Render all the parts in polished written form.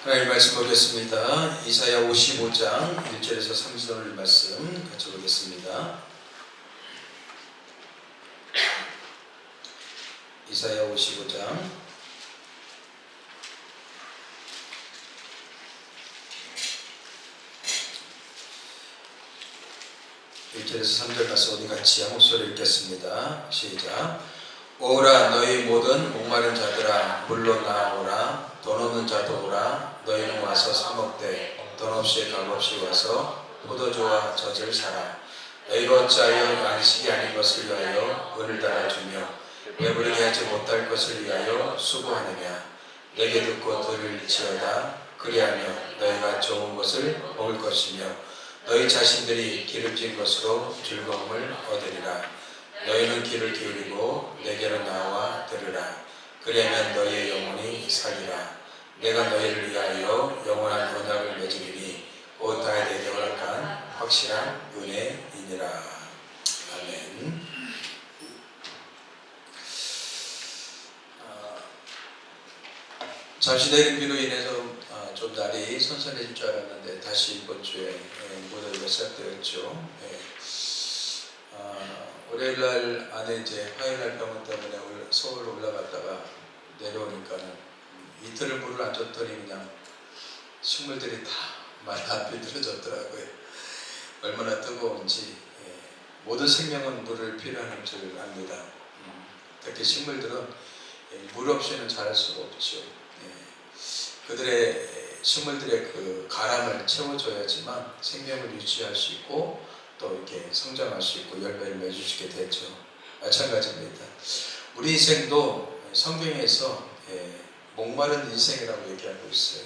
하나님 말씀 보겠습니다. 이사야 55장 1절에서 3절 말씀 같이 보겠습니다. 이사야 55장 1절에서 3절 말씀 우리 같이 한 목소리 읽겠습니다. 시작. 오라 너희 모든 목마른 자들아 물로 나오라. 돈 없는 자도 오라. 너희는 와서 사 먹되 돈 없이 값 없이 와서 포도주와 젖을 사라. 너희가 어찌하여 양식이 아닌 것을 위하여 은을 달아주며 배부르게 하지 못할 것을 위하여 수고하느냐. 내게 듣고 들을지어다. 그리하며 너희가 좋은 것을 먹을 것이며 너희 자신들이 기름진 것으로 즐거움을 얻으리라. 너희는 귀를 기울이고 내게로 나와 들으라. 그러면 너희의 영혼이 살리라. 내가 너희를 위하여 영원한 언약을 맺으리니 곧 다윗에게 허락한 확실한 은혜이니라. 아멘. 잠시 내린 비로 인해서 좀 날이 선선해질 줄 알았는데 다시 이번 주에 모델가 시작되었죠. 월요일날 안에 이제 화요일날 병원 때문에 서울로 올라갔다가 내려오니까는 이틀을 물을 안 줬더니 그냥 식물들이 다 많이 안 비틀어졌더라고요. 얼마나 뜨거운지. 모든 생명은 물을 필요한 줄 압니다. 특히 식물들은 물 없이는 자랄 수가 없죠. 그들의 식물들의 그 가람을 채워줘야지만 생명을 유지할 수 있고 또 이렇게 성장할 수 있고 열매를 맺을 수 있게 되죠. 마찬가지입니다. 우리 인생도 성경에서 목마른 인생이라고 얘기하고 있어요.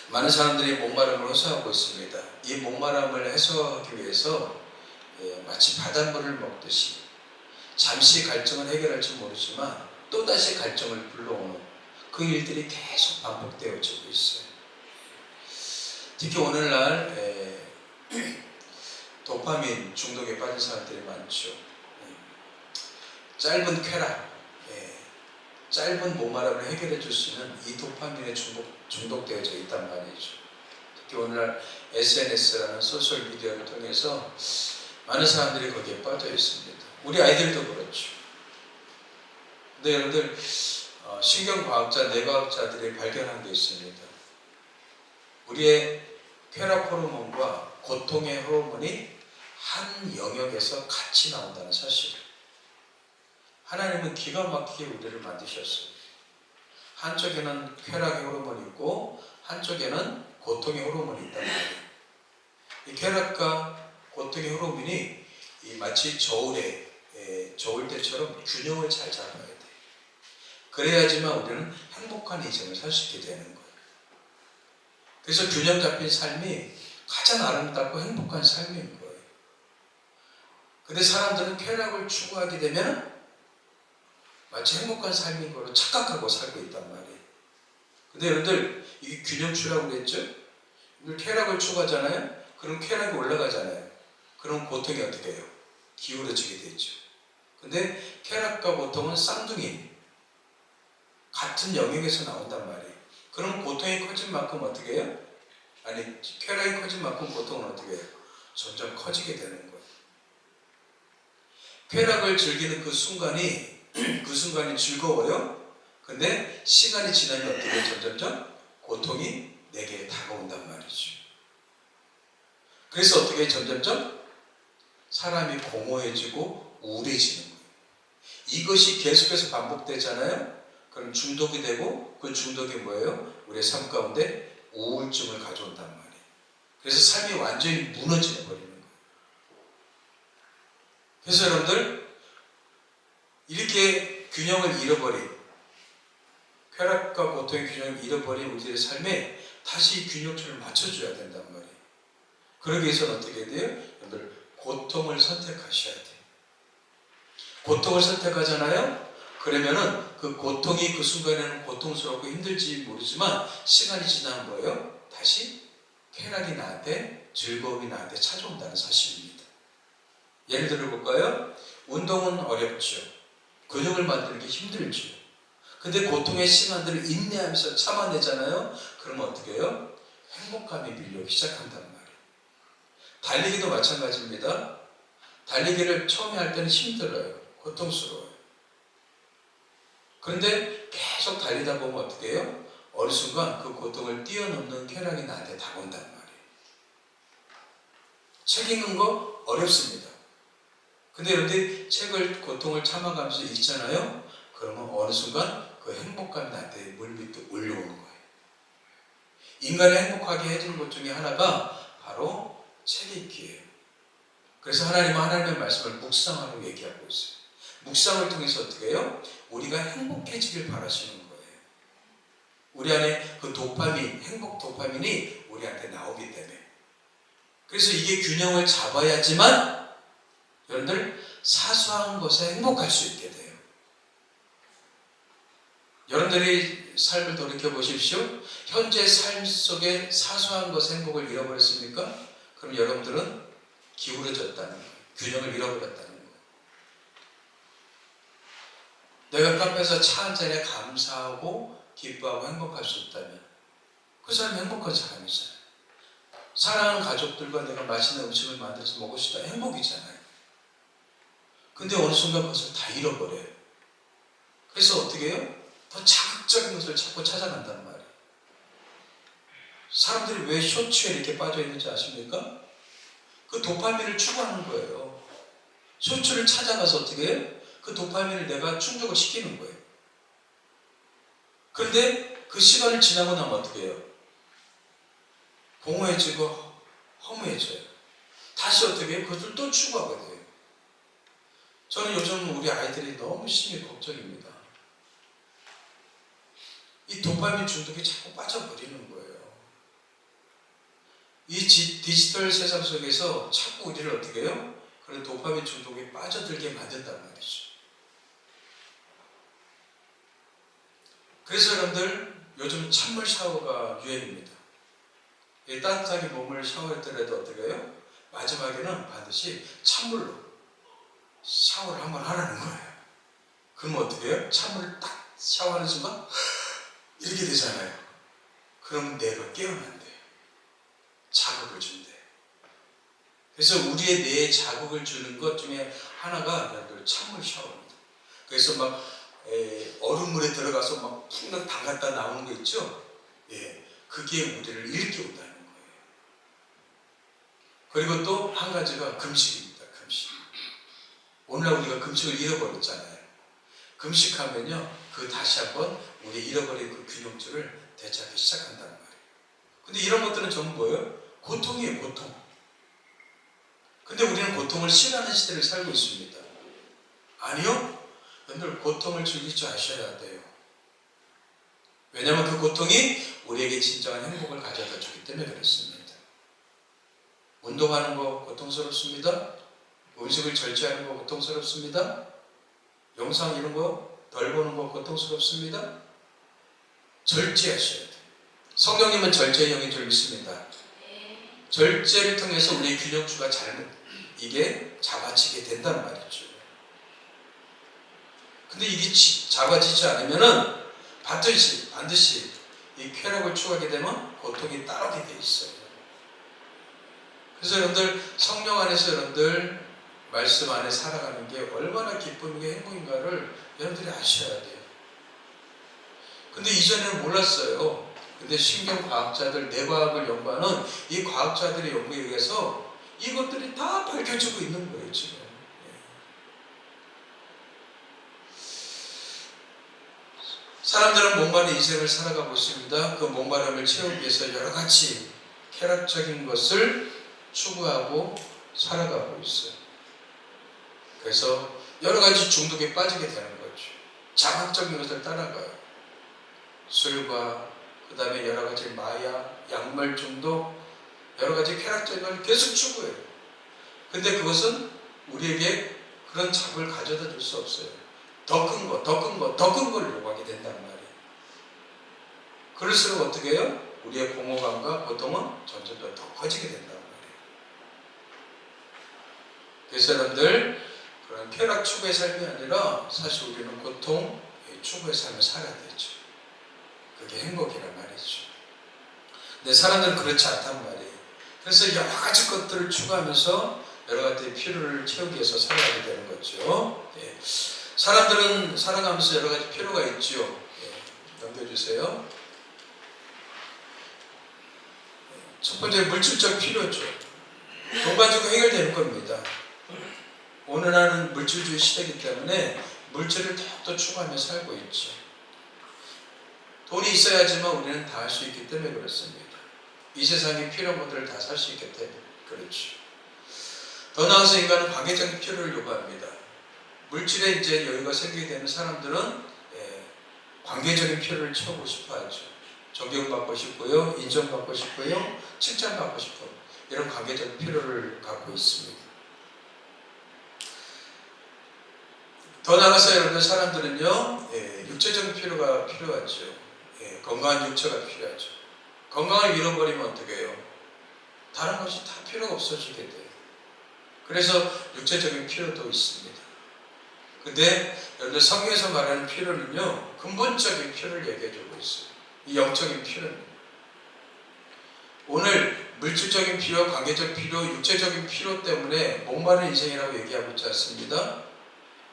많은 사람들이 목마름을 호소하고 있습니다. 이 목마름을 해소하기 위해서 마치 바닷물을 먹듯이 잠시 갈증을 해결할지 모르지만 또다시 갈증을 불러오는 그 일들이 계속 반복되어지고 있어요. 특히 오늘날 도파민 중독에 빠진 사람들이 많죠. 짧은 쾌락, 짧은 목마름을 해결해 줄 수 있는 이 도파민에 중독되어져 있단 말이죠. 특히 오늘날 SNS라는 소셜미디어를 통해서 많은 사람들이 거기에 빠져 있습니다. 우리 아이들도 그렇죠. 근데 여러분들 신경과학자, 뇌과학자들이 발견한 게 있습니다. 우리의 쾌락 호르몬과 고통의 호르몬이 한 영역에서 같이 나온다는 사실을. 하나님은 기가 막히게 우리를 만드셨어요. 한쪽에는 쾌락의 호르몬이 있고 한쪽에는 고통의 호르몬이 있단 말이에요. 이 쾌락과 고통의 호르몬이 마치 저울 때처럼 균형을 잘 잡아야 돼요. 그래야지만 우리는 행복한 인생을 살 수 있게 되는 거예요. 그래서 균형 잡힌 삶이 가장 아름답고 행복한 삶인 거예요. 근데 사람들은 쾌락을 추구하게 되면 마치 행복한 삶인 걸로 착각하고 살고 있단 말이에요. 근데 여러분들 이게 균형추라고 그랬죠? 쾌락을 추구하잖아요? 그럼 쾌락이 올라가잖아요. 그럼 고통이 어떻게 해요? 기울어지게 되죠. 근데 쾌락과 고통은 쌍둥이 같은 영역에서 나온단 말이에요. 그럼 고통이 커진 만큼 어떻게 해요? 아니 쾌락이 커진 만큼 고통은 어떻게 해요? 점점 커지게 되는 거예요. 쾌락을 즐기는 그 순간이 즐거워요. 근데 시간이 지나면 어떻게 해요? 점점점 고통이 내게 다가온단 말이죠. 그래서 어떻게 해요? 점점점 사람이 공허해지고 우울해지는 거예요. 이것이 계속해서 반복되잖아요. 그럼 중독이 되고 그 중독이 뭐예요? 우리의 삶 가운데 우울증을 가져온단 말이에요. 그래서 삶이 완전히 무너져 버리는 거예요. 그래서 여러분들 이렇게 균형을 잃어버린 쾌락과 고통의 균형을 잃어버린 우리의 삶에 다시 균형점을 맞춰줘야 된단 말이에요. 그러기 위해서는 어떻게 해야 돼요? 여러분들 고통을 선택하셔야 돼요. 고통을 선택하잖아요? 그러면은 그 고통이 그 순간에는 고통스럽고 힘들지 모르지만 시간이 지나면 뭐예요? 다시 쾌락이 나한테 즐거움이 나한테 찾아온다는 사실입니다. 예를 들어 볼까요? 운동은 어렵죠. 근육을 만드는 게 힘들죠. 근데 고통의 시간들을 인내하면서 참아내잖아요. 그러면 어떻게 해요? 행복감이 밀려오기 시작한단 말이에요. 달리기도 마찬가지입니다. 달리기를 처음에 할 때는 힘들어요. 고통스러워요. 그런데 계속 달리다 보면 어떻게 해요? 어느 순간 그 고통을 뛰어넘는 쾌락이 나한테 다가온단 말이에요. 책 읽는 거 어렵습니다. 근데 여러분들이 책을 고통을 참아가면서 읽잖아요. 그러면 어느 순간 그 행복감이 나한테 물밑에 올려오는 거예요. 인간을 행복하게 해주는 것 중에 하나가 바로 책 읽기예요. 그래서 하나님은 하나님의 말씀을 묵상하라고 얘기하고 있어요. 묵상을 통해서 어떻게 해요? 우리가 행복해지길 바라시는 거예요. 우리 안에 그 도파민, 행복 도파민이 우리한테 나오기 때문에. 그래서 이게 균형을 잡아야지만 여러분들 사소한 것에 행복할 수 있게 돼요. 여러분들이 삶을 돌이켜 보십시오. 현재 삶 속에 사소한 것에 행복을 잃어버렸습니까? 그럼 여러분들은 기울어졌다는 거예요. 균형을 잃어버렸다는 거예요. 내가 카페에서 차 한 잔에 감사하고 기뻐하고 행복할 수 있다면 그 사람이 행복한 사람이잖아요. 사랑하는 가족들과 내가 맛있는 음식을 만들어서 먹을 수 있다. 행복이잖아요. 근데 어느 순간 그것을 다 잃어버려요. 그래서 어떻게 해요? 더 자극적인 것을 자꾸 찾아간단 말이에요. 사람들이 왜 쇼츠에 이렇게 빠져 있는지 아십니까? 그 도파민을 추구하는 거예요. 쇼츠를 찾아가서 어떻게 해요? 그 도파민을 내가 충족을 시키는 거예요. 그런데 그 시간을 지나고 나면 어떻게 해요? 공허해지고 허무해져요. 다시 어떻게 해요? 그것을 또 추구하게 돼요. 저는 요즘 우리 아이들이 너무 심히 걱정입니다. 이 도파민 중독에 자꾸 빠져버리는 거예요. 이 디지털 세상 속에서 자꾸 우리를 어떻게 해요? 그런 도파민 중독에 빠져들게 만든단 말이죠. 그래서 여러분들 요즘 찬물 샤워가 유행입니다. 따뜻하게 몸을 샤워했더라도 어떻게 해요? 마지막에는 반드시 찬물로 샤워를 한번 하라는 거예요. 그러면 어떻게 해요? 찬물을 딱 샤워하는 순간 이렇게 되잖아요. 그럼 뇌가 깨어난대요. 자극을 준대요. 그래서 우리의 뇌에 자극을 주는 것 중에 하나가 여러분들 찬물 샤워입니다. 그래서 막 얼음물에 들어가서 막 푹 담갔다 나오는 거 있죠? 예, 그게 우리를 일깨운다는 거예요. 그리고 또 한 가지가 금식입니다. 금식. 오늘날 우리가 금식을 잃어버렸잖아요. 금식하면요, 그 다시 한번 우리 잃어버린 그 균형줄을 되찾기 시작한다는 말이에요. 근데 이런 것들은 전부 뭐예요? 고통이에요, 고통. 근데 우리는 고통을 싫어하는 시대를 살고 있습니다. 아니요. 여러분들 고통을 즐길 줄 아셔야 돼요. 왜냐하면 그 고통이 우리에게 진정한 행복을 가져다 주기 때문에 그렇습니다. 운동하는 거 고통스럽습니다. 음식을 절제하는 거 고통스럽습니다. 영상 이런 거 덜 보는 거 고통스럽습니다. 절제하셔야 돼요. 성령님은 절제형인 줄 믿습니다. 절제를 통해서 우리의 균형주가 이게 잡아지게 된단 말이죠. 근데 이게 잡아지지 않으면은 반드시 이 쾌락을 추구하게 되면 고통이 따르게 돼 있어요. 그래서 여러분들 성령 안에서 여러분들 말씀 안에 살아가는 게 얼마나 기쁨이고 행복인가를 여러분들이 아셔야 돼요. 근데 이전에는 몰랐어요. 근데 신경과학자들, 뇌과학을 연구하는 이 과학자들의 연구에 의해서 이것들이 다 밝혀지고 있는 거예요, 지금. 사람들은 목마른 인생을 살아가고 있습니다. 그 목마름을 채우기 위해서 여러 가지 쾌락적인 것을 추구하고 살아가고 있어요. 그래서 여러 가지 중독에 빠지게 되는 거죠. 자극적인 것을 따라가요. 술과 그 다음에 여러 가지 마약, 약물 중독, 여러 가지 쾌락적인 걸 계속 추구해요. 근데 그것은 우리에게 그런 자극을 가져다 줄 수 없어요. 더 큰 거, 더 큰 거, 더 큰 걸 요구하게 된단 말이에요. 그럴수록 어떻게 해요? 우리의 공허감과 고통은 점점 더 커지게 된단 말이에요. 그래서 여러분들 그런 쾌락 추구의 삶이 아니라 사실 우리는 고통, 추구의 삶을 살아야 되죠. 그게 행복이란 말이죠. 근데 사람들은 그렇지 않단 말이에요. 그래서 여러 가지 것들을 추구하면서 여러 가지 필요를 채우기 위해서 살아가게 되는 거죠. 예. 사람들은 살아가면서 여러 가지 필요가 있죠. 예. 넘겨주세요. 첫 번째 물질적 필요죠. 돈 가지고 해결되는 겁니다. 오늘날은 물질주의 시대이기 때문에 물질을 더욱더 추구하며 살고 있죠. 돈이 있어야지만 우리는 다 할 수 있기 때문에 그렇습니다. 이 세상에 필요한 것들을 다 살 수 있기 때문에 그렇죠. 더 나아가서 인간은 관계적인 필요를 요구합니다. 물질에 이제 여유가 생기게 되는 사람들은 관계적인 필요를 채우고 싶어 하죠. 존경받고 싶고요, 인정받고 싶고요, 칭찬받고 싶고 이런 관계적인 필요를 갖고 있습니다. 더 나아가서 여러분 사람들은요, 육체적인 필요가 필요하죠. 건강한 육체가 필요하죠. 건강을 잃어버리면 어떻게 해요? 다른 것이 다 필요가 없어지게 돼요. 그래서 육체적인 필요도 있습니다. 근데 여러분들 성경에서 말하는 필요는요, 근본적인 필요를 얘기해주고 있어요. 이 영적인 필요는 오늘 물질적인 필요, 관계적 필요, 육체적인 필요 때문에 목마른 인생이라고 얘기하고 있지 않습니다.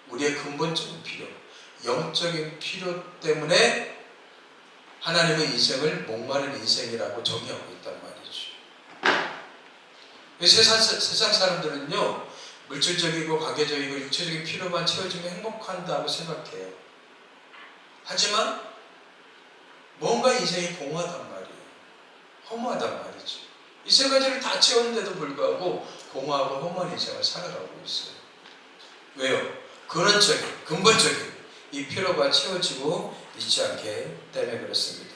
우리의 근본적인 필요, 영적인 필요 때문에 하나님의 인생을 목마른 인생이라고 정의하고 있단 말이죠. 세상 사람들은요, 물질적이고 관계적이고 육체적인 필요만 채워지면 행복한다고 생각해요. 하지만 뭔가 인생이 공허하단 말이에요. 허무하단 말이죠. 이 세 가지를 다 채웠는데도 불구하고 공허하고 허무한 인생을 살아가고 있어요. 왜요? 근원적인, 근본적인 이 필요가 채워지고 있지 않기 때문에 그렇습니다.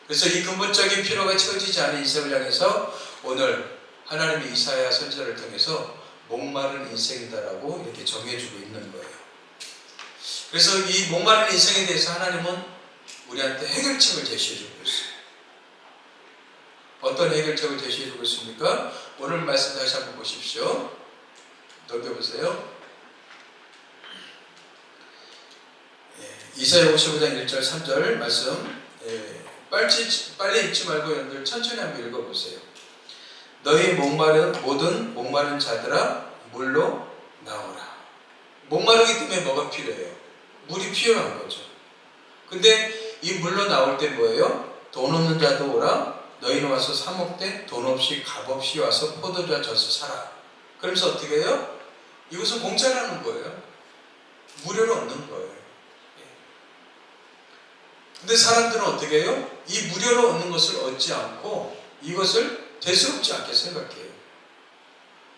그래서 이 근본적인 필요가 채워지지 않은 인생을 향해서 오늘 하나님이 이사야 선지자를 통해서 목마른 인생이다라고 이렇게 정해주고 있는 거예요. 그래서 이 목마른 인생에 대해서 하나님은 우리한테 해결책을 제시해주고 있어요. 어떤 해결책을 제시해주고 있습니까? 오늘 말씀 다시 한번 보십시오. 넘겨보세요. 이사야 55장 1절 3절 말씀, 빨리 읽지 말고 여러분들 천천히 한번 읽어보세요. 너희 모든 목마른 자들아 물로 나오라. 목마르기 때문에 뭐가 필요해요? 물이 필요한 거죠. 근데 이 물로 나올 때 뭐예요? 돈 없는 자도 오라. 너희는 와서 사 먹되 돈 없이 값 없이 와서 포도주와 젖을 사라. 그러면서 어떻게 해요? 이것은 공짜라는 거예요. 무료로 얻는 거예요. 근데 사람들은 어떻게 해요? 이 무료로 얻는 것을 얻지 않고 이것을 대수롭지 않게 생각해요.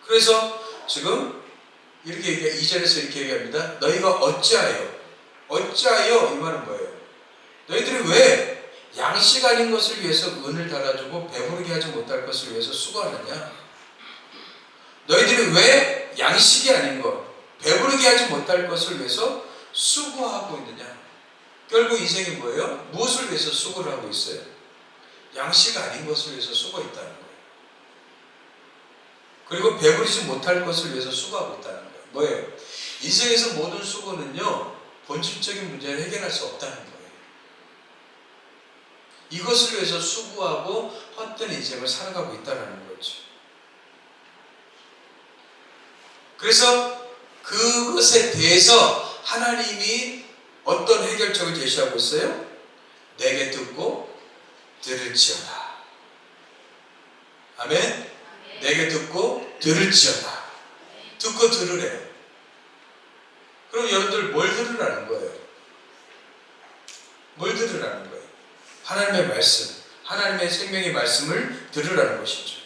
그래서 지금 이렇게 2절에서 이렇게 얘기합니다. 너희가 어찌하여 이 말은 뭐예요? 너희들이 왜 양식 아닌 것을 위해서 은을 달아주고 배부르게 하지 못할 것을 위해서 수고하느냐? 너희들이 왜 양식이 아닌 것, 배부르게 하지 못할 것을 위해서 수고하고 있느냐? 결국 인생이 뭐예요? 무엇을 위해서 수고를 하고 있어요? 양식 아닌 것을 위해서 수고했다는 거예요. 그리고 배부르지 못할 것을 위해서 수고하고 있다는 거예요. 뭐예요? 인생에서 모든 수고는요, 본질적인 문제를 해결할 수 없다는 거예요. 이것을 위해서 수고하고 헛된 인생을 살아가고 있다는 거죠. 그래서 그것에 대해서 하나님이 어떤 해결책을 제시하고 있어요? 내게 듣고 들을지어다. 아멘? 내게 듣고 들을지어다. 듣고 들으래요. 그럼 여러분들 뭘 들으라는 거예요? 뭘 들으라는 거예요? 하나님의 말씀, 하나님의 생명의 말씀을 들으라는 것이죠.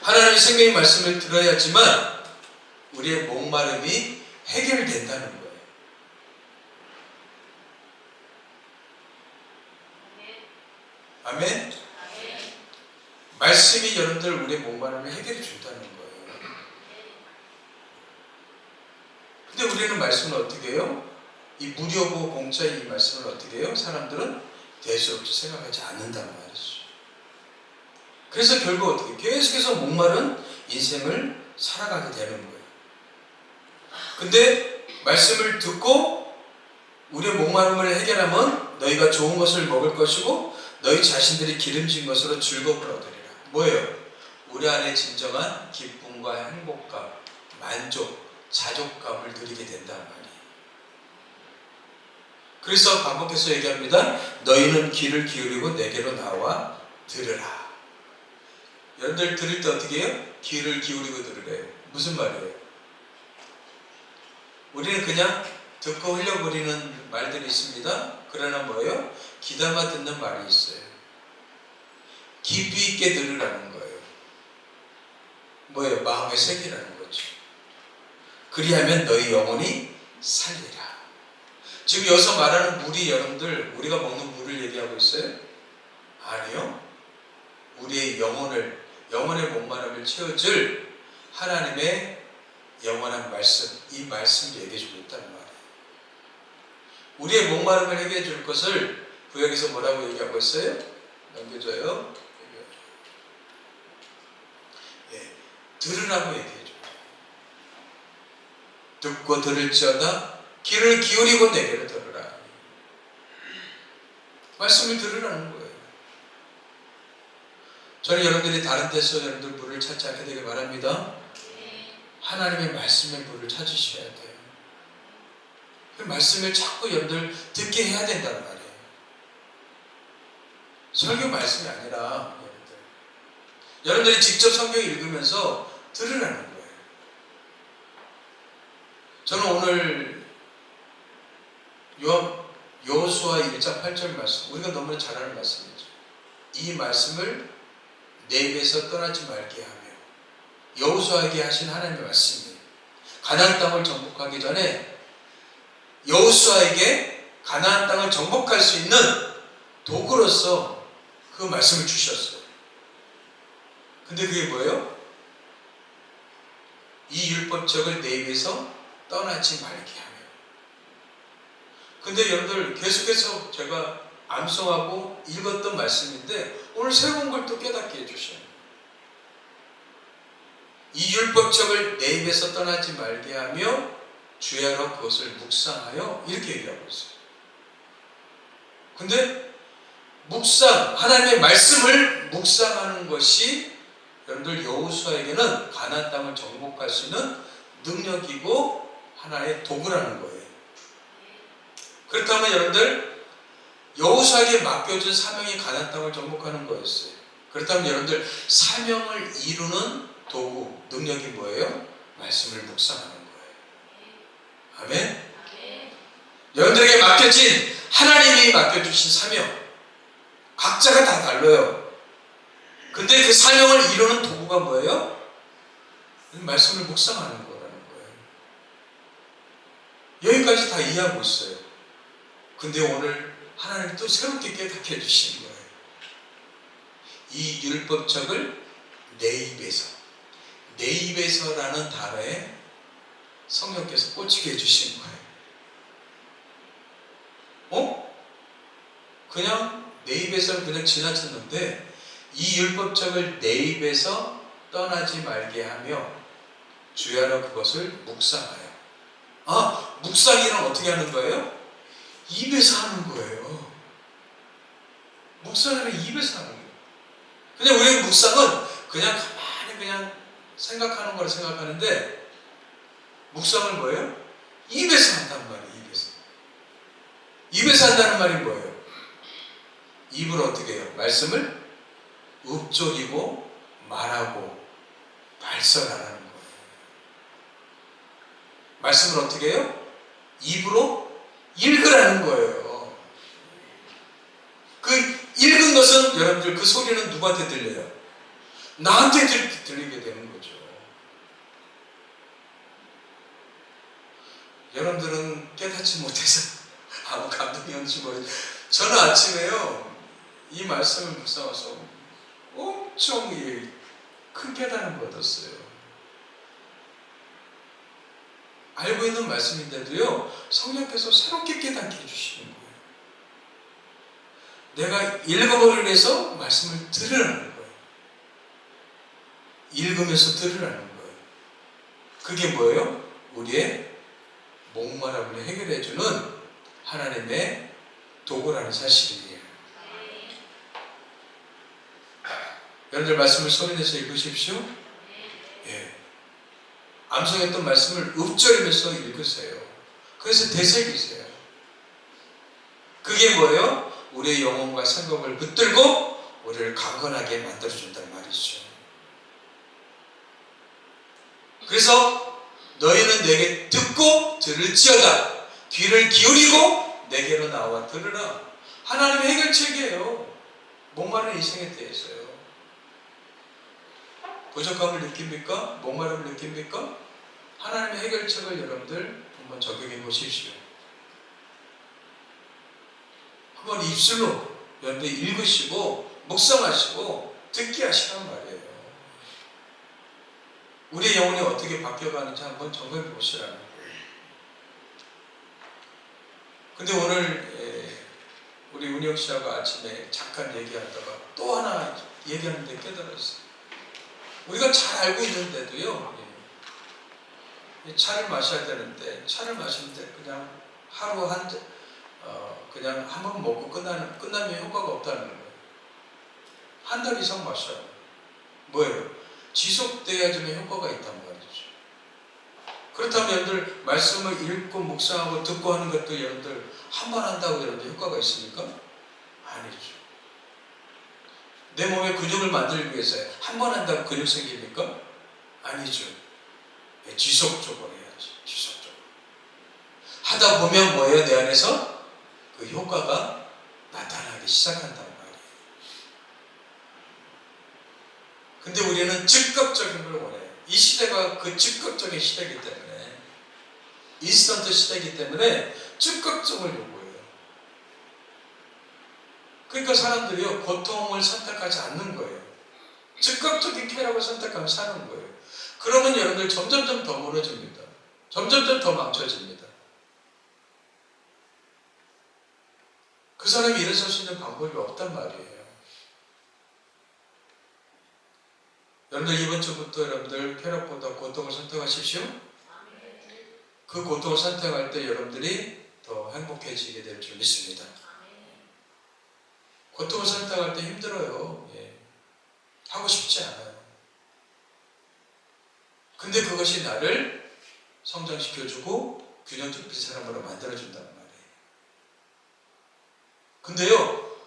하나님의 생명의 말씀을 들어야지만 우리의 목마름이 해결된다는 거예요. 아멘? 말씀이 여러분들 우리의 목마름을 해결해 준다는 거예요. 근데 우리는 말씀을 어떻게 해요? 이 무료고 공짜인 이 말씀을 어떻게 해요? 사람들은 대수롭게 생각하지 않는단 말이죠. 그래서 결국 어떻게 계속해서 목마른 인생을 살아가게 되는 거예요. 근데 말씀을 듣고 우리의 목마름을 해결하면 너희가 좋은 것을 먹을 것이고 너희 자신들이 기름진 것으로 즐거움을 얻으리라. 뭐예요? 우리 안에 진정한 기쁨과 행복감, 만족, 자족감을 누리게 된다는 말이에요. 그래서 반복해서 얘기합니다. 너희는 귀를 기울이고 내게로 나와 들으라. 여러분들 들을 때 어떻게 해요? 귀를 기울이고 들으래요. 무슨 말이에요? 우리는 그냥 듣고 흘려버리는 말들이 있습니다. 그러나 뭐예요? 귀담아 듣는 말이 있어요. 깊이 있게 들으라는 거예요. 뭐예요? 마음의 색이라는 거죠. 그리하면 너희 영혼이 살리라. 지금 여기서 말하는 물이 여러분들 우리가 먹는 물을 얘기하고 있어요? 아니요. 우리의 영혼의 목마름을 채워줄 하나님의 영원한 말씀, 이 말씀을 얘기해주고 있다는 말이에요. 우리의 목마름을 해결해 줄 것을 구약에서 뭐라고 얘기하고 있어요? 넘겨줘요. 예, 들으라고 얘기해줘요. 듣고 들을지어다 귀를 기울이고 내게로 들으라. 말씀을 들으라는 거예요. 저는 여러분들이 다른 데서 여러분들 물을 찾지 않게 되길 바랍니다. 하나님의 말씀의 물을 찾으셔야 돼요. 그 말씀을 자꾸 여러분들 듣게 해야 된다는 말이에요. 설교 말씀이 아니라 여러분들이 직접 성경 읽으면서 들으라는 거예요. 저는 오늘 여호수아 1장 8절 말씀, 우리가 너무나 잘 아는 말씀이죠. 이 말씀을 내 입에서 떠나지 말게 하며, 여호수아에게 하신 하나님의 말씀이 가나안 땅을 정복하기 전에 여호수아에게 가나안 땅을 정복할 수 있는 도구로서 그 말씀을 주셨어요. 근데 그게 뭐예요? 이 율법책을 내 입에서 떠나지 말게 하며. 근데 여러분들 계속해서 제가 암송하고 읽었던 말씀인데 오늘 새로운 걸 또 깨닫게 해주셔요. 이 율법책을 내 입에서 떠나지 말게 하며 주야로 그것을 묵상하여, 이렇게 얘기하고 있어요. 근데 묵상, 하나님의 말씀을 묵상하는 것이 여러분들 여호수아에게는 가나안 땅을 정복할 수 있는 능력이고 하나의 도구라는 거예요. 그렇다면 여러분들 여호수아에게 맡겨준 사명이 가나안 땅을 정복하는 거였어요. 그렇다면 여러분들 사명을 이루는 도구, 능력이 뭐예요? 말씀을 묵상하는 거예요. 아멘? 여러분들에게 맡겨진, 하나님이 맡겨주신 사명, 각자가 다 달라요. 근데 그 사명을 이루는 도구가 뭐예요? 말씀을 묵상하는 거라는 거예요. 여기까지 다 이해하고 있어요. 근데 오늘 하나님 또 새롭게 깨닫게 해주신 거예요. 이 율법책을 내 입에서라는 단어에 성령께서 꽂히게 해주신 거예요. 그냥 내 입에서는 그냥 지나쳤는데 이 율법책을 내 입에서 떠나지 말게 하며 주야로 그것을 묵상하여. 묵상이란 어떻게 하는 거예요? 입에서 하는 거예요. 묵상은 입에서 하는 거예요. 그냥 우리의 묵상은 그냥 가만히 그냥 생각하는 걸 생각하는데, 묵상은 뭐예요? 입에서 한단 말이에요. 입에서 한다는 말이 뭐예요? 입으로 어떻게 해요? 말씀을 읊조리고 말하고 발설하는 거예요. 말씀을 어떻게 해요? 입으로 읽으라는 거예요. 그 읽은 것은 여러분들 그 소리는 누구한테 들려요? 나한테 들리게 되는 거죠. 여러분들은 깨닫지 못해서 아무 감동이 없는지 모르겠어요. 저는 아침에요, 이 말씀을 묵상해서 엄청 큰 깨달음을 얻었어요. 알고 있는 말씀인데도요, 성령께서 새롭게 깨닫게 해주시는 거예요. 내가 읽어버리려 해서 말씀을 들으라는 거예요. 읽으면서 들으라는 거예요. 그게 뭐예요? 우리의 목마름을 해결해주는 하나님의 도구라는 사실이에요. 여러분들 말씀을 소리내서 읽으십시오. 예. 암송했던 말씀을 읊조리면서 읽으세요. 그래서 되새기세요. 그게 뭐예요? 우리의 영혼과 생각을 붙들고 우리를 강건하게 만들어준단 말이죠. 그래서 너희는 내게 듣고 들을지어다. 귀를 기울이고 내게로 나와 들으라. 하나님의 해결책이에요. 목마른 인생에 대해서요. 부족함을 느낍니까? 목마름을 느낍니까? 하나님의 해결책을 여러분들 한번 적용해 보십시오. 한번 입술로 여러분들 읽으시고 묵상하시고 듣게 하시란 말이에요. 우리의 영혼이 어떻게 바뀌어가는지 한번 점검해 보시라는 거예요. 근데 오늘 우리 운영 씨하고 아침에 잠깐 얘기하다가 또 하나 얘기하는데 깨달았어요. 우리가 잘 알고 있는데도요, 차를 마셔야 되는데 차를 마시는데 그냥 하루 그냥 한 번 먹고 끝나면 효과가 없다는 거예요. 한 달 이상 마셔요. 뭐예요? 지속돼야지만 효과가 있단 말이죠. 그렇다면 여러분들 말씀을 읽고 묵상하고 듣고 하는 것도 여러분들 한 번 한다고 여러분들 효과가 있습니까? 아니죠. 내 몸에 근육을 만들기 위해서 한 번 한다고 근육 생깁니까? 아니죠. 지속적으로 해야지. 지속적으로. 하다 보면 뭐예요? 내 안에서 그 효과가 나타나기 시작한단 말이에요. 근데 우리는 즉각적인 걸 원해요. 이 시대가 그 즉각적인 시대이기 때문에, 인스턴트 시대이기 때문에 즉각적을 요구해요. 그러니까 사람들이요, 고통을 선택하지 않는 거예요. 즉각적인 쾌락을 선택하면 사는 거예요. 그러면 여러분들 점점점 더 무너집니다. 점점점 더 망쳐집니다. 그 사람이 일어설 수 있는 방법이 없단 말이에요. 여러분들 이번 주부터 여러분들 쾌락보다 고통을 선택하십시오. 그 고통을 선택할 때 여러분들이 더 행복해지게 될 줄 믿습니다. 고통을 선택할 때 힘들어요. 하고 싶지 않아요. 근데 그것이 나를 성장시켜주고 균형 잡힌 사람으로 만들어준단 말이에요. 근데요,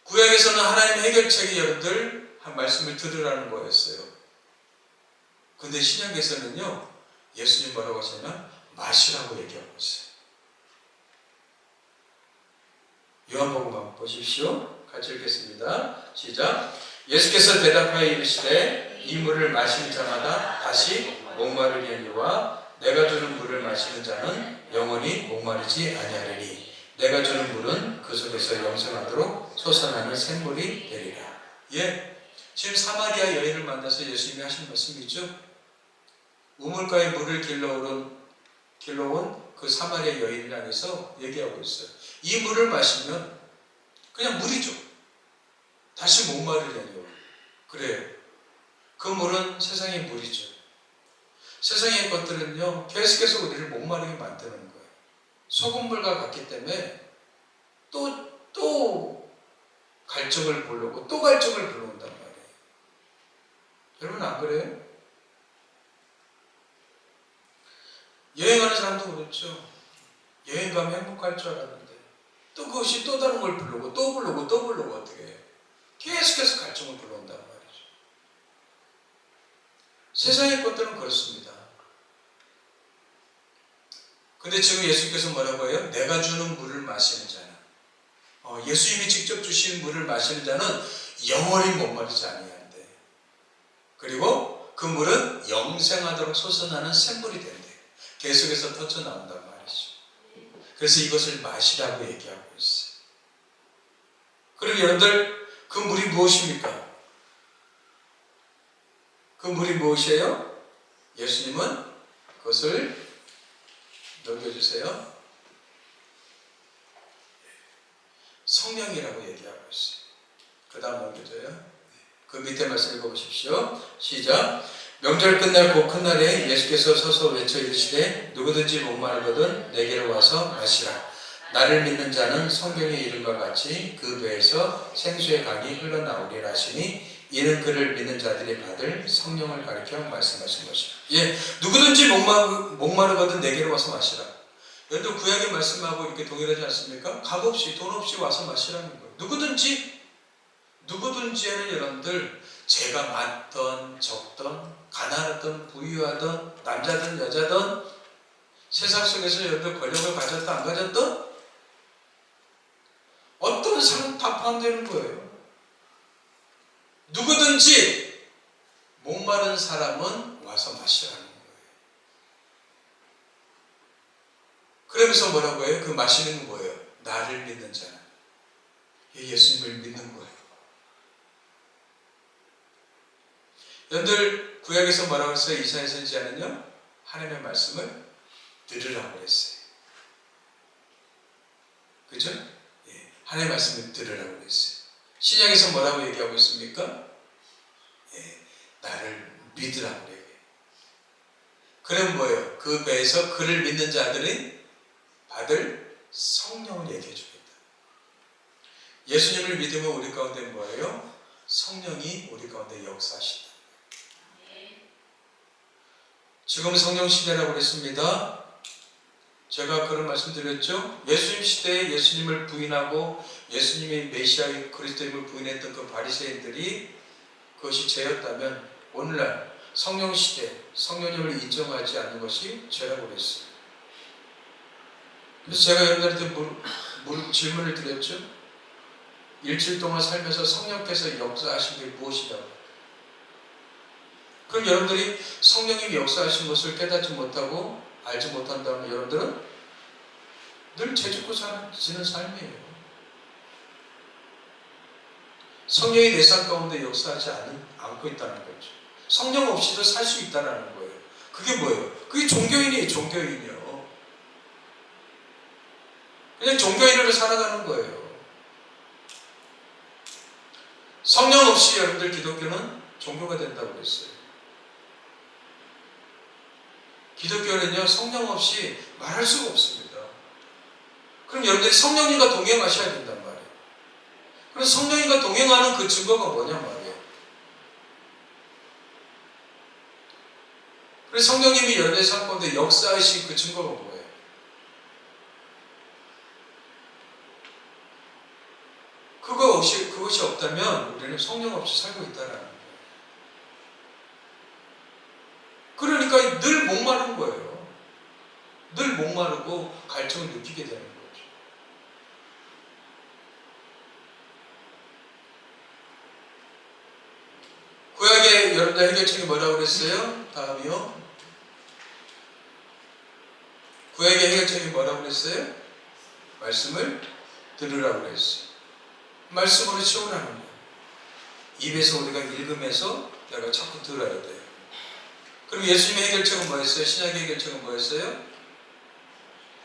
구약에서는 하나님의 해결책이 여러분들 한 말씀을 들으라는 거였어요. 근데 신약에서는요, 예수님 뭐라고 하시냐면 마시라고 얘기하고 있어요. 요한복음 한번 보십시오. 같이 읽겠습니다. 시작. 예수께서 대답하여 이르시되 이 물을 마시는 자마다 다시 목마르리 하니와 내가 주는 물을 마시는 자는 영원히 목마르지 아니하리니 내가 주는 물은 그 속에서 영생하도록 솟아나는 샘물이 되리라. 지금 사마리아 여인을 만나서 예수님이 하신 말씀이죠. 우물가에 물을 길러온 그 사마리아 여인을 향해서 얘기하고 있어요. 이 물을 마시면 그냥 물이죠. 다시 목마르려니요. 그래요. 그 물은 세상의 물이죠. 세상의 것들은요, 계속해서 우리를 목마르게 만드는 거예요. 소금물과 같기 때문에 또 갈증을 불러오고 또 갈증을 불러온단 말이에요. 여러분 안 그래요? 여행하는 사람도 그렇죠. 여행 가면 행복할 줄 알았는데 또 그것이 또 다른 걸 부르고 또 부르고 어떻게 해요? 계속해서 갈증을 불러온단 말이죠. 세상의 것들은 그렇습니다. 근데 지금 예수께서 뭐라고 해요? 내가 주는 물을 마시는 자는, 예수님이 직접 주신 물을 마시는 자는 영원히 목마르지 아니한대. 그리고 그 물은 영생하도록 솟아나는 샘물이 된대. 계속해서 터져나온단 말이죠. 그래서 이것을 마시라고 얘기하고 있어요. 그리고 여러분들, 그 물이 무엇입니까? 그 물이 무엇이에요? 예수님은 그것을 넘겨주세요. 성령이라고 얘기하고 있어요. 그 다음 넘겨줘요. 그 밑에 말씀 읽어보십시오. 시작. 명절 끝날 곧 큰 날에 예수께서 서서 외쳐 이르시되 누구든지 목마르거든 내게로 와서 마시라. 나를 믿는 자는 성경의 이름과 같이 그 배에서 생수의 강이 흘러나오리라 하시니 이는 그를 믿는 자들이 받을 성령을 가리켜 말씀하신 것이다. 예, 누구든지 목마르거든 내게로 와서 마시라. 여러분 구약의 말씀하고 이렇게 동일하지 않습니까? 값 없이 돈 없이 와서 마시라는 거예요. 누구든지에는 여러분들 죄가 많던 적던 가난하던 부유하던 남자든 여자든 세상 속에서 여러분들 권력을 가졌든 안 가졌든 어떤 사람 다 포함되는 거예요. 누구든지 목마른 사람은 와서 마시라는 거예요. 그러면서 뭐라고 해요? 그 마시는 건 뭐예요? 나를 믿는 자는 예수님을 믿는 거예요. 여러분들 구약에서 뭐라고 했어요? 이사야 선지자는요 하나님의 말씀을 들으라고 했어요. 그죠? 예, 하나님의 말씀을 들으라고 했어요. 신약에서 뭐라고 얘기하고 있습니까? 예, 나를 믿으라고 얘기해요. 그럼 뭐예요? 그 배에서 그를 믿는 자들이 받을 성령을 얘기해 주겠다. 예수님을 믿으면 우리 가운데 뭐예요? 성령이 우리 가운데 역사하신다. 지금 성령 시대라고 그랬습니다. 제가 그런 말씀 드렸죠. 예수님 시대에 예수님을 부인하고 예수님이 메시아의 그리스도임을 부인했던 그 바리새인들이 그것이 죄였다면 오늘날 성령 시대 성령님을 인정하지 않는 것이 죄라고 그랬어요. 그래서 제가 여러분들한테 질문을 드렸죠. 일주일 동안 살면서 성령께서 역사하신 게 무엇이냐고. 그럼 여러분들이 성령님이 역사하신 것을 깨닫지 못하고 알지 못한다면 여러분들은 늘 죄짓고 사는 삶이에요. 성령이 내 삶 가운데 역사하지 않고 있다는 거죠. 성령 없이도 살 수 있다는 거예요. 그게 뭐예요? 그게 종교인이에요. 종교인이요. 그냥 종교인으로 살아가는 거예요. 성령 없이 여러분들 기독교는 종교가 된다고 그랬어요. 기독교는요 성령 없이 말할 수가 없습니다. 그럼 여러분들이 성령님과 동행하셔야 된단 말이에요. 그럼 성령님과 동행하는 그 증거가 뭐냐 말이에요. 그래서 성령님이 여러분의 삶 가운데 역사하신 그 증거가 뭐예요? 그것이 없다면 우리는 성령 없이 살고 있다는 거예요. 그러니까 늘 목마른 거예요. 늘 목마르고 갈증을 느끼게 되는 거죠. 구약의 여러분들 해결책이 뭐라고 그랬어요? 다음이요. 구약의 해결책이 뭐라고 그랬어요? 말씀을 들으라고 그랬어요. 말씀으로 채우라는 거예요. 입에서 우리가 읽으면서 내가 자꾸 들어야 돼요. 그럼 예수님의 해결책은 뭐였어요? 신약의 해결책은 뭐였어요?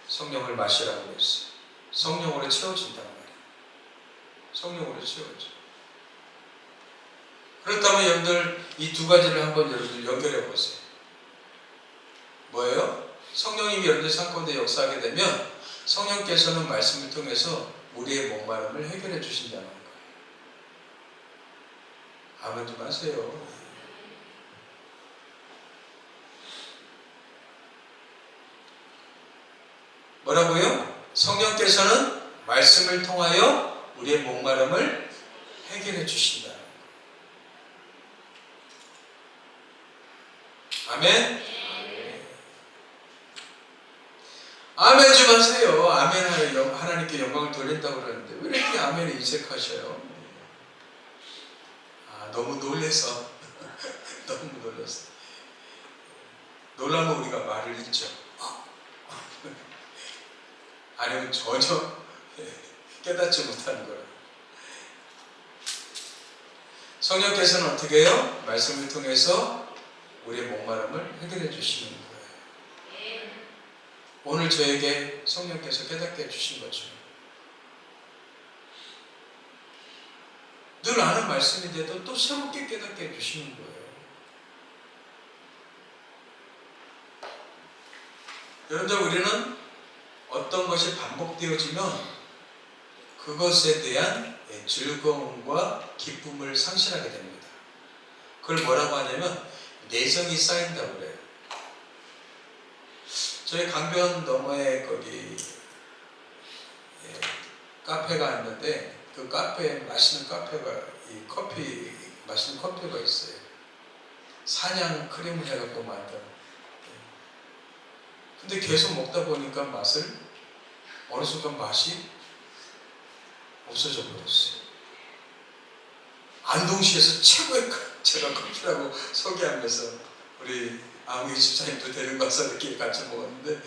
성령을 마시라고 했어요. 성령으로 채워진단 말이에요. 성령으로 채워져. 그렇다면 여러분들 이 두 가지를 한번 여러분들 연결해 보세요. 뭐예요? 성령님이 여러분들 삶 가운데 역사하게 되면 성령께서는 말씀을 통해서 우리의 목마름을 해결해 주신다는 거예요. 아멘 좀 하세요. 뭐라고요? 성령께서는 말씀을 통하여 우리의 목마름을 해결해 주신다. 아멘? 아멘 좀 하세요. 아멘 하여 하나님께 영광을 돌린다고 그러는데 왜 이렇게 아멘을 인색하셔요? 너무 놀래서 너무 놀랐어. 놀라면 우리가 말을 잊죠. 아니면 전혀 깨닫지 못하는 거예요. 성령께서는 어떻게 해요? 말씀을 통해서 우리의 목마름을 해결해 주시는 거예요. 오늘 저에게 성령께서 깨닫게 해주신 거죠. 늘 아는 말씀인데도 또 새롭게 깨닫게 해주시는 거예요. 여러분들 우리는 어떤 것이 반복되어지면 그것에 대한 즐거움과 기쁨을 상실하게 됩니다. 그걸 뭐라고 하냐면 내성이 쌓인다고 그래요. 저희 강변 너머에 거기 카페가 있는데 그 카페에 맛있는 카페가 맛있는 커피가 있어요. 사냥 크림을 해갖고 만든. 근데 계속 먹다 보니까 어느 순간 맛이 없어져 버렸어요. 안동시에서 최고의 제가 커피라고 소개하면서 우리 아무개 집사님도 데리고 가서 이렇게 같이 먹었는데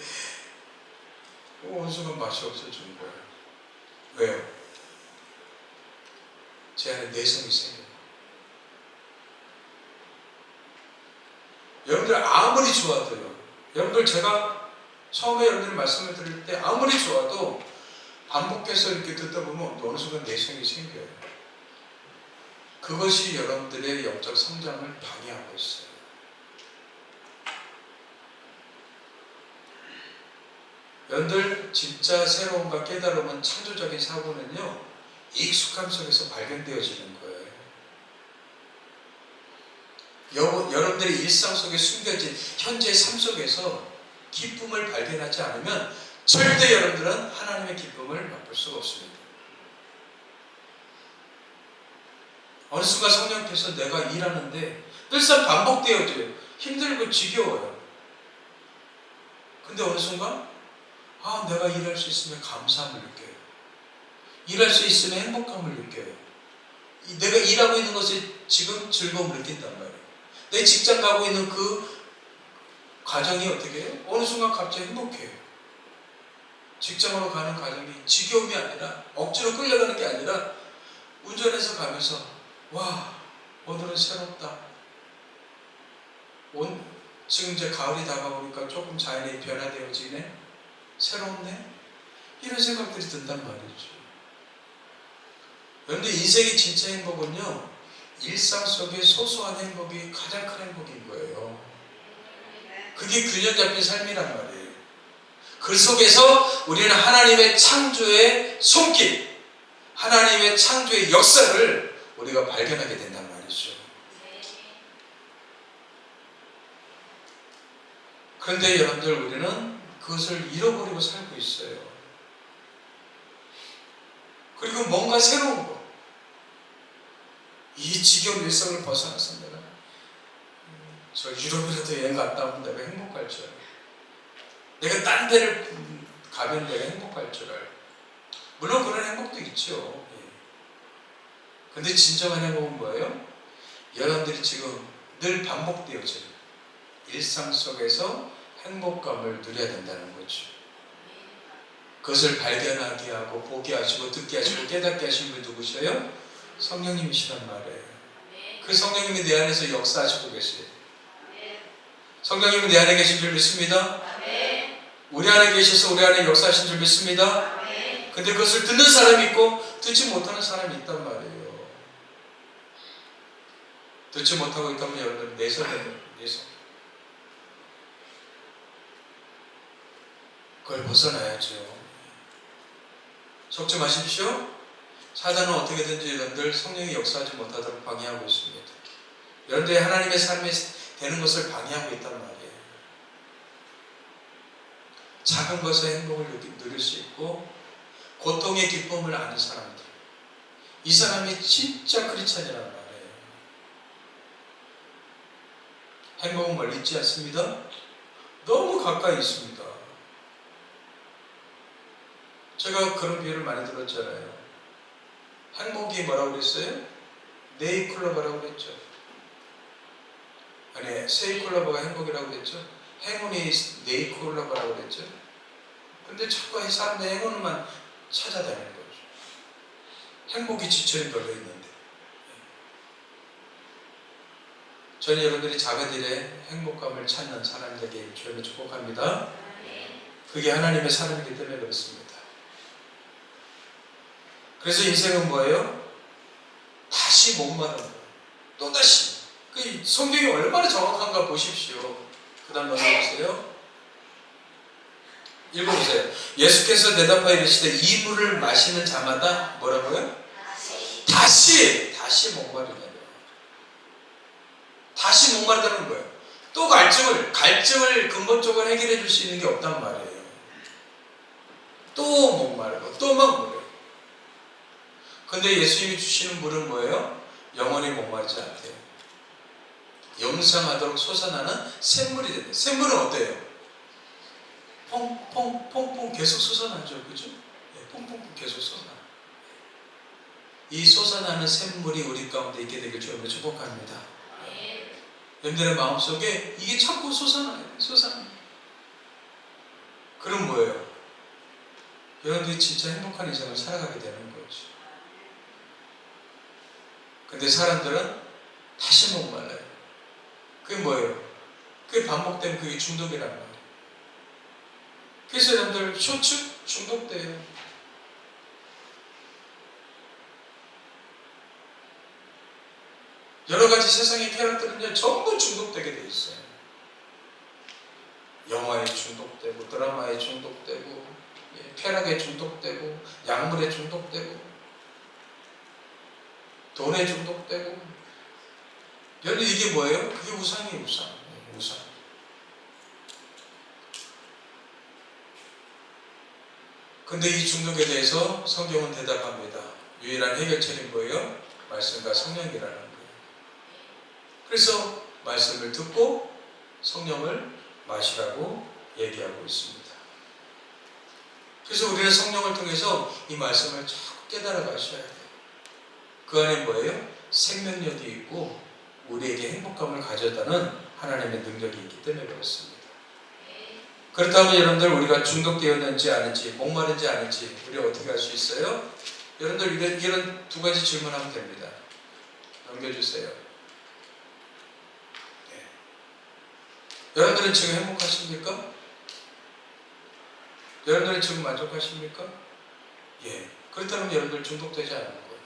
어느 순간 맛이 없어진 거예요. 왜요? 제 안에 내성이 생겨요. 여러분들 아무리 좋아도요. 여러분들 제가 처음에 여러분들 말씀을 드릴 때 아무리 좋아도 반복해서 이렇게 듣다 보면 어느 순간 내성이 생겨요. 그것이 여러분들의 영적 성장을 방해하고 있어요. 여러분들 진짜 새로움과 깨달음은 창조적인 사고는요. 익숙함 속에서 발견되어지는 거예요. 여러분들의 일상 속에 숨겨진 현재의 삶 속에서 기쁨을 발견하지 않으면 절대 여러분들은 하나님의 기쁨을 맛볼 수가 없습니다. 어느 순간 성령께서 내가 일하는데 늘상 반복되어져요. 힘들고 지겨워요. 근데 어느 순간 내가 일할 수 있으면 감사함을 느껴요. 일할 수 있으면 행복함을 느껴요. 내가 일하고 있는 것에 지금 즐거움을 느낀단 말이에요. 내 직장 가고 있는 그 과정이 어떻게 해요? 어느 순간 갑자기 행복해요. 직장으로 가는 과정이 지겨움이 아니라 억지로 끌려가는 게 아니라 운전해서 가면서 와 오늘은 새롭다. 지금 이제 가을이 다가오니까 조금 자연이 변화되어지네. 새롭네. 이런 생각들이 든단 말이죠. 그런데 인생의 진짜 행복은요. 일상 속의 소소한 행복이 가장 큰 행복인 거예요. 그게 균형 잡힌 삶이란 말이에요. 그 속에서 우리는 하나님의 창조의 손길, 하나님의 창조의 역사를 우리가 발견하게 된단 말이죠. 그런데 여러분들 우리는 그것을 잃어버리고 살고 있어요. 그리고 뭔가 새로운 거, 이 지겨운 일상을 벗어나서 저 유럽이라도 여행 갔다 오면 내가 행복할 줄 알아요. 내가 딴 데를 가면 내가 행복할 줄 알아요. 물론 그런 행복도 있죠. 근데 진정한 행복은 뭐예요? 여러분들이 지금 늘 반복되어져요. 일상 속에서 행복감을 누려야 된다는 거죠. 그것을 발견하게 하고 보게 하시고 듣게 하시고 깨닫게 하신 분이 누구셔요? 성령님이시란 말이에요. 그 성령님이 내 안에서 역사하시고 계세요. 성령님이 내 안에 계신 줄 믿습니다. 우리 안에 계셔서 우리 안에 역사하신 줄 믿습니다. 근데 그것을 듣는 사람이 있고 듣지 못하는 사람이 있단 말이에요. 듣지 못하고 있다면 여러분 내성. 그걸 벗어나야죠. 속지 마십시오. 사단은 어떻게든지 여러분들 성령이 역사하지 못하도록 방해하고 있습니다. 여러분들이 하나님의 삶이 되는 것을 방해하고 있단 말이에요. 작은 것의 행복을 누릴 수 있고 고통의 기쁨을 아는 사람들, 이 사람이 진짜 크리스찬이란 말이에요. 행복은 멀리 있지 않습니다. 너무 가까이 있습니다. 제가 그런 비유를 많이 들었잖아요. 행복이 뭐라고 그랬어요? 네이클로버라고 그랬죠. 아니, 세이클로버가 행복이라고 그랬죠. 행운이 네이클로버라고 그랬죠. 근데 자꾸 사람들 행운만 찾아다니는 거죠. 행복이 지천에 걸려있는데. 저는 여러분들이 작은 일에 행복감을 찾는 사람이 되게 주님을 축복합니다. 그게 하나님의 사람이기 때문에 그렇습니다. 그래서 인생은 뭐예요? 다시 목마른 거예요. 또다시. 그 성경이 얼마나 정확한가 보십시오. 그 다음 넘어가세요. 읽어보세요. 예수께서 대답하여 이르시되 이 물을 마시는 자마다 뭐라고요? 다시 목마르다는 거예요. 다시 목마르다는 거예요. 또 갈증을 근본적으로 해결해 줄 수 있는 게 없단 말이에요. 또 목마르고 또 목마르고. 근데 예수님이 주시는 물은 뭐예요? 영원히 목마르지 않대요. 영생하도록 솟아나는 샘물이 된다. 샘물은 어때요? 퐁퐁 계속 솟아나죠. 그죠? 네, 퐁퐁 계속 솟아나. 이 솟아나는 샘물이 우리 가운데 있게 되길 주님으로 축복합니다. 여러분들의 마음속에 이게 자꾸 솟아나요. 그럼 뭐예요? 여러분들이 진짜 행복한 인생을 살아가게 되는 거죠. 근데 사람들은 다시 목말라요. 그게 뭐예요? 그게 반복되면 그게 중독이란 말이에요. 그래서 여러분들 쇼츠 중독돼요. 여러 가지 세상의 캐릭터는요, 전부 중독되게 돼 있어요. 영화에 중독되고, 드라마에 중독되고, 쾌락에 중독되고, 약물에 중독되고, 돈에 중독되고. 여러분 이게 뭐예요? 그게 우상이에요, 우상. 근데 이 중독에 대해서 성경은 대답합니다. 유일한 해결책이 뭐예요? 말씀과 성령이라는 거예요. 그래서 말씀을 듣고 성령을 마시라고 얘기하고 있습니다. 그래서 우리는 성령을 통해서 이 말씀을 자꾸 깨달아 가셔야 돼요. 그 안에 뭐예요? 생명력이 있고 우리에게 행복감을 가져다는 하나님의 능력이 있기 때문에 그렇습니다. 그렇다면 여러분들 우리가 중독되었는지 아닌지, 목마른지 아닌지 우리 어떻게 할 수 있어요? 여러분들 이런 두 가지 질문하면 됩니다. 넘겨주세요. 여러분들은 지금 행복하십니까? 여러분들은 지금 만족하십니까? 예. 그렇다면 여러분들 중독되지 않는 거예요.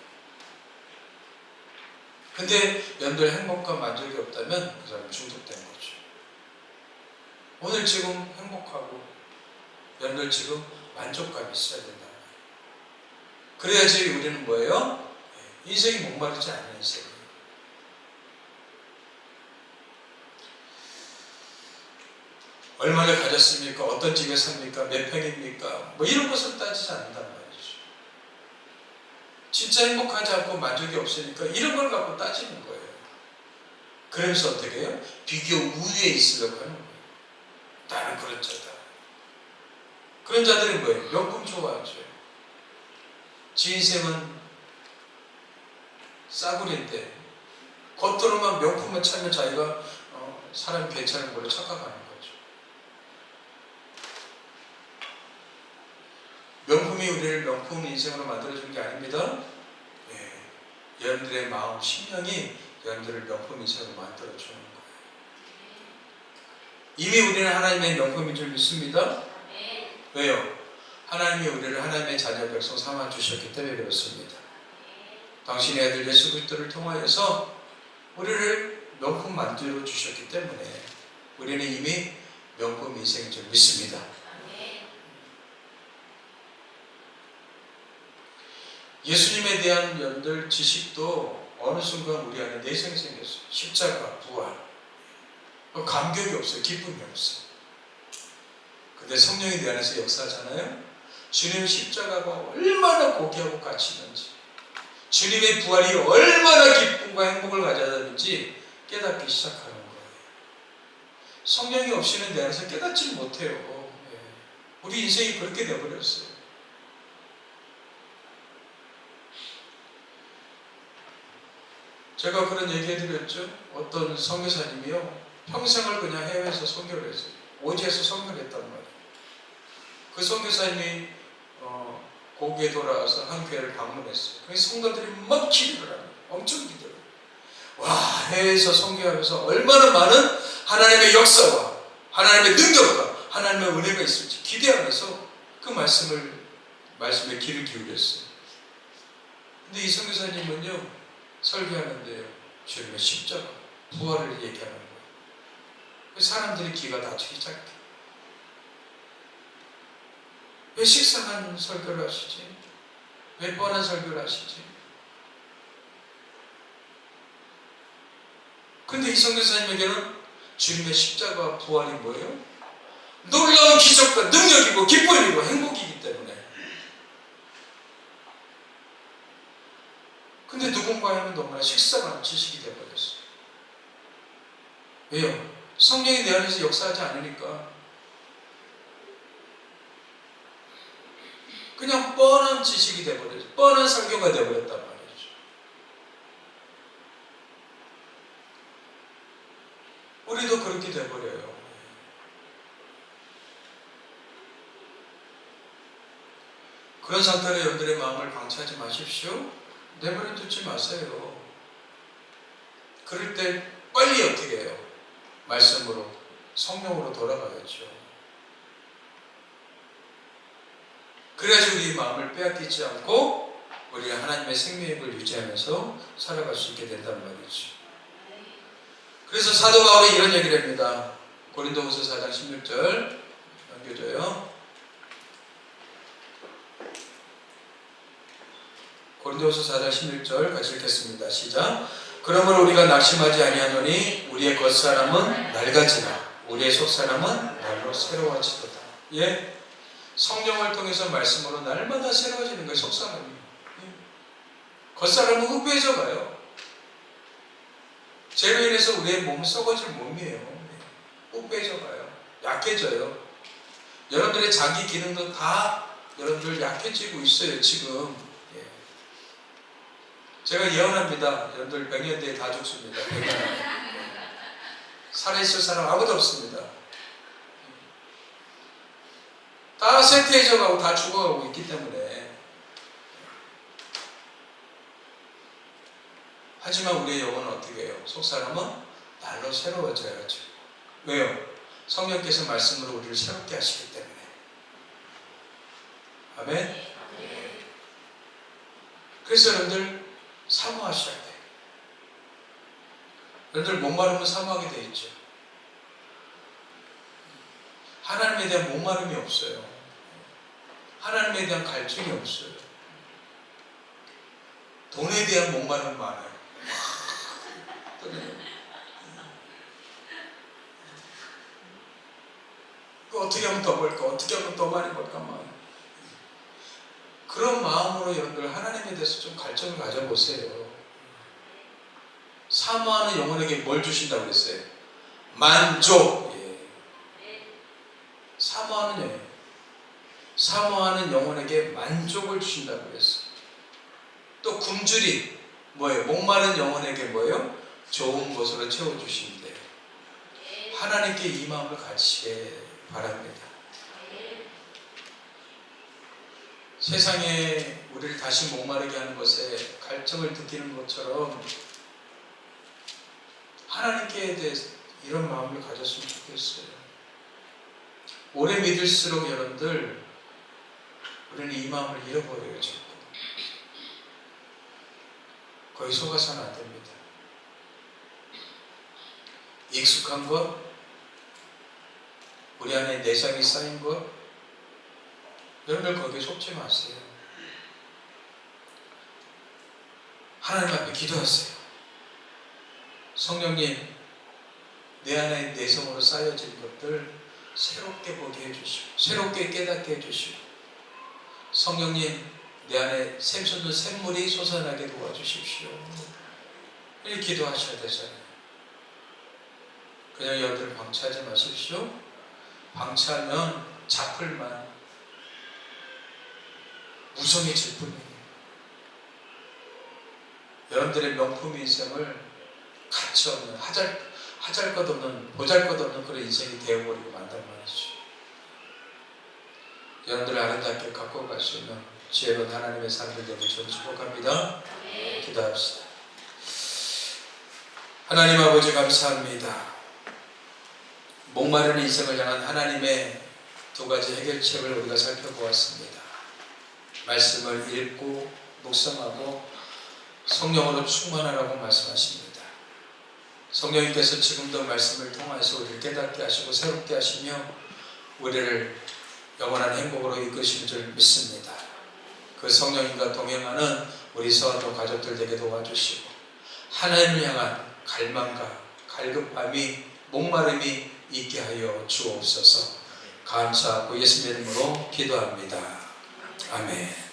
근데 여러분들 행복과 만족이 없다면 그 사람은 중독된 거죠. 오늘 지금 행복하고 여러분들 지금 만족감이 있어야 된다. 그래야지 우리는 뭐예요? 인생이 목마르지 않는 인생이에요. 얼마를 가졌습니까? 어떤 집에 삽니까? 몇 평입니까? 뭐 이런 것을 따지지 않는단 말이죠. 진짜 행복하지 않고 만족이 없으니까 이런 걸 갖고 따지는 거예요. 그러면서 어떻게 해요? 비교 우위에 있으려고 하는 거예요. 나는 그런 자다. 그런 자들은 뭐예요? 명품 좋아하죠. 지 인생은 싸구려인데 겉으로만 명품만 찾는 자기가 사람이 괜찮은 걸로 착각하는 거죠. 명품이 우리를 명품 인생으로 만들어주는 게 아닙니다. 예. 여러분들의 마음, 심령이 여러분들을 명품 인생으로 만들어주는 거예요. 이미 우리는 하나님의 명품인 줄 믿습니다. 왜요? 하나님이 우리를 하나님의 자녀 백성 삼아 주셨기 때문에 그렇습니다. 당신의 아들 예수 그리스도를 통하여서 우리를 명품 만들어 주셨기 때문에 우리는 이미 명품 인생인 줄 믿습니다. 예수님에 대한 여러분들 지식도 어느 순간 우리 안에 내성이 생겼어요. 십자가, 부활. 감격이 없어요. 기쁨이 없어요. 근데 성령이 내 안에서 역사하잖아요. 주님의 십자가가 얼마나 고귀하고 가치 있는지, 주님의 부활이 얼마나 기쁨과 행복을 가져다는지 깨닫기 시작하는 거예요. 성령이 없이는 내 안에서 깨닫지 못해요. 우리 인생이 그렇게 되어버렸어요. 제가 그런 얘기 해드렸죠. 어떤 선교사님이요, 평생을 그냥 해외에서 선교를 했어요. 오지에서 선교를 했단 말이에요. 그 선교사님이 고국에 돌아와서 한 교회를 방문했어요. 그 성도들이 막 기도를 합니다. 엄청 기도를. 와, 해외에서 선교하면서 얼마나 많은 하나님의 역사와 하나님의 능력과 하나님의 은혜가 있을지 기대하면서 그 말씀에 귀를 기울였어요. 근데 이 선교사님은요, 설교하는데요, 주님의 십자가, 부활을 얘기하는 거예요. 사람들이 귀가 닫히기 시작해요. 왜 식상한 설교를 하시지? 왜 뻔한 설교를 하시지? 근데 이성균 사님에게는 주님의 십자가와 부활이 뭐예요? 놀라운 기적과 능력이고 기쁨이고 행복이기 때문에. 근데 누군가에는 너무나 식상한 지식이 되어버렸어요. 왜요? 성령이 내 안에서 역사하지 않으니까 그냥 뻔한 지식이 되어버렸어요. 뻔한 설교가 되어버렸단 말이죠. 우리도 그렇게 되어버려요. 그런 상태로 여러분들의 마음을 방치하지 마십시오. 내버려 두지 마세요. 그럴 때 빨리 어떻게 해요? 말씀으로, 성령으로 돌아가야죠. 그래야지 우리 마음을 빼앗기지 않고 우리가 하나님의 생명을 유지하면서 살아갈 수 있게 된단 말이죠. 그래서 사도 바울이 이런 얘기를 합니다. 고린도후서 4장 16절 넘겨줘요. 고린도후서 4장 16절 같이 읽겠습니다. 시작. 그러므로 우리가 낙심하지 아니하노니 우리의 겉사람은 낡아지나 우리의 속사람은 날로 새로워지도다. 예? 성령을 통해서 말씀으로 날마다 새로워지는 거예요. 속사람이. 겉사람은 후배져 가요. 죄로 인해서 우리의 몸은 썩어질 몸이에요. 후배져 가요. 약해져요. 여러분들의 자기 기능도 다 여러분들 약해지고 있어요. 지금. 제가 예언합니다. 여러분들 100년 뒤에 다 죽습니다. 100년. 살아있을 사람 아무도 없습니다. 다 쇠퇴해져 가고 다 죽어가고 있기 때문에. 하지만 우리의 영혼은 어떻게 해요? 속사람은 날로 새로워져야죠. 왜요? 성령께서 말씀으로 우리를 새롭게 하시기 때문에. 아멘? 그래서 여러분들 사모하셔야 돼요. 여러분들 목마르면 사모하게 돼 있죠. 하나님에 대한 목마름이 없어요. 하나님에 대한 갈증이 없어요. 돈에 대한 목마름은 많아요. 어떻게 하면 더 벌까? 어떻게 하면 더 많이 벌까? 그런 마음으로 여러분들 하나님에 대해서 좀 갈증을 가져보세요. 사모하는 영혼에게 뭘 주신다고 그랬어요? 만족. 예. 사모하는 영혼에게 만족을 주신다고 그랬어요. 또 굶주린 뭐예요? 목마른 영혼에게 뭐예요? 좋은 것으로 채워주신대요. 하나님께 이 마음을 가지시게 바랍니다. 세상에 우리를 다시 목마르게 하는 것에 갈증을 느끼는 것처럼 하나님께 대해서 이런 마음을 가졌으면 좋겠어요. 오래 믿을수록 여러분들 우리는 이 마음을 잃어버려요. 자꾸. 거의 속아서는 안 됩니다. 익숙한 것, 우리 안에 내상이 쌓인 것, 여러분들 거기에 속지 마세요. 하나님 앞에 기도하세요. 성령님, 내 안에 내성으로 쌓여진 것들 새롭게 보게 해주시고 새롭게 깨닫게 해주시고 성령님, 내 안에 샘솟는 샘물이 솟아나게 도와주십시오. 이렇게 기도하셔야 되잖아요. 그냥 여러분들 방치하지 마십시오. 방치하면 잡을만 무성해질 뿐이에요. 여러분들의 명품 인생을 가치 없는 하잘것없는 보잘것없는 그런 인생이 되어버리고 만단 말이죠. 여러분들을 아름답게 갖고 갈 수 있는 지혜로운 하나님의 삶을 되길 저는 축복합니다. 기도합시다. 하나님 아버지 감사합니다. 목마른 인생을 향한 하나님의 두 가지 해결책을 우리가 살펴보았습니다. 말씀을 읽고 묵상하고 성령으로 충만하라고 말씀하십니다. 성령님께서 지금도 말씀을 통해서 우리를 깨닫게 하시고 새롭게 하시며 우리를 영원한 행복으로 이끄시는 줄 믿습니다. 그 성령님과 동행하는 우리 서한동 가족들 되게 도와주시고 하나님을 향한 갈망과 갈급함이 목마름이 있게 하여 주옵소서. 감사하고 예수님의 이름으로 기도합니다. 아멘.